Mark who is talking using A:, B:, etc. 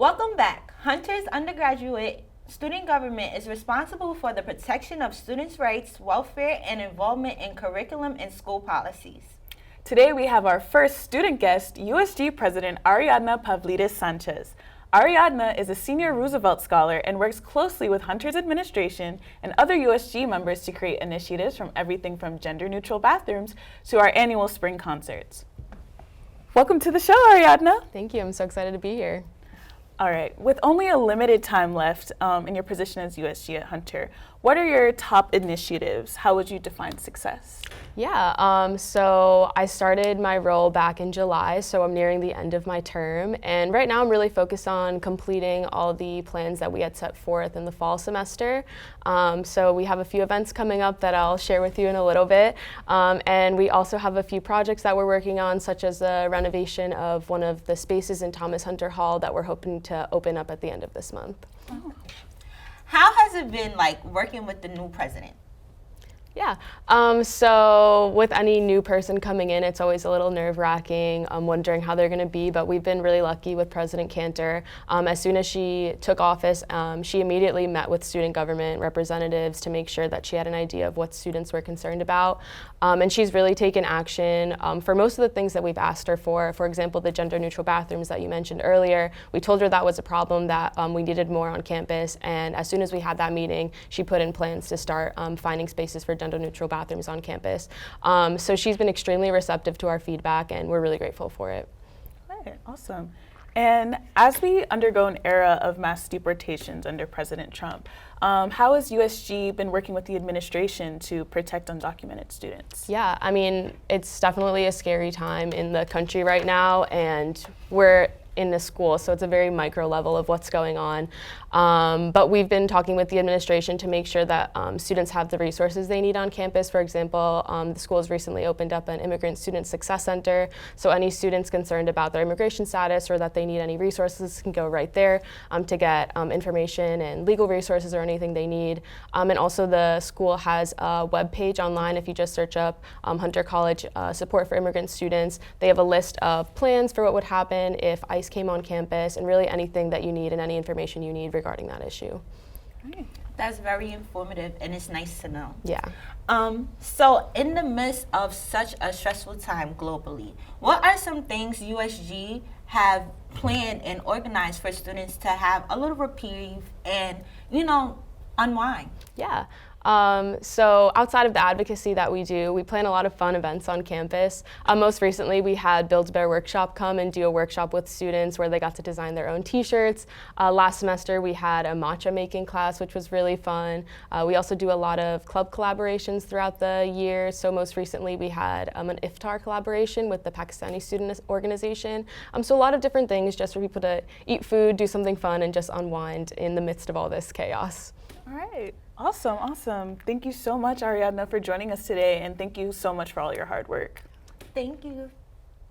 A: Welcome back. Hunter's undergraduate student government is responsible for the protection of students' rights, welfare, and involvement in curriculum and school policies.
B: Today we have our first student guest, USG President Ariadna Pavlidis-Sanchez. Ariadna is a senior Roosevelt scholar and works closely with Hunter's administration and other USG members to create initiatives from everything from gender-neutral bathrooms to our annual spring concerts. Welcome to the show, Ariadna.
C: Thank you. I'm so excited to be here.
B: All right. With only a limited time left in your position as USG at Hunter, what are your top initiatives? How would you define success?
C: Yeah, so I started my role back in July, so I'm nearing the end of my term. And right now I'm really focused on completing all the plans that we had set forth in the fall semester. So we have a few events coming up that I'll share with you in a little bit. And we also have a few projects that we're working on, such as the renovation of one of the spaces in Thomas Hunter Hall that we're hoping to open up at the end of this month.
A: Oh. How has it been like working with the new president?
C: Yeah, so with any new person coming in, it's always a little nerve-wracking, wondering how they're going to be, but we've been really lucky with President Cantor. As soon as she took office, she immediately met with student government representatives to make sure that she had an idea of what students were concerned about. And she's really taken action for most of the things that we've asked her for. For example, the gender-neutral bathrooms that you mentioned earlier, we told her that was a problem, that we needed more on campus, and as soon as we had that meeting, she put in plans to start finding spaces for gender-neutral bathrooms on campus. So she's been extremely receptive to our feedback, and we're really grateful for it.
B: Right, awesome. And as we undergo an era of mass deportations under President Trump, how has USG been working with the administration to protect undocumented students?
C: Yeah, I mean, it's definitely a scary time in the country right now, and we're in the school, so it's a very micro level of what's going on. But we've been talking with the administration to make sure that students have the resources they need on campus. For example, the school has recently opened up an Immigrant Student Success Center, so any students concerned about their immigration status or that they need any resources can go right there to get information and legal resources or anything they need. And also the school has a web page online. If you just search up Hunter College Support for Immigrant Students, they have a list of plans for what would happen if ICE came on campus, and really anything that you need and any information you need regarding that issue.
A: Right. That's very informative, and it's nice to know.
C: Yeah.
A: So in the midst of such a stressful time globally, what are some things USG have planned and organized for students to have a little reprieve and, unwind?
C: Yeah. So outside of the advocacy that we do, we plan a lot of fun events on campus. Most recently, we had Build-A-Bear Workshop come and do a workshop with students where they got to design their own t-shirts. Last semester, we had a matcha making class, which was really fun. We also do a lot of club collaborations throughout the year. So most recently, we had an iftar collaboration with the Pakistani student organization. So a lot of different things just for people to eat food, do something fun, and just unwind in the midst of all this chaos.
B: All right. Awesome, awesome. Thank you so much, Ariadna, for joining us today, and thank you so much for all your hard work.
A: Thank you.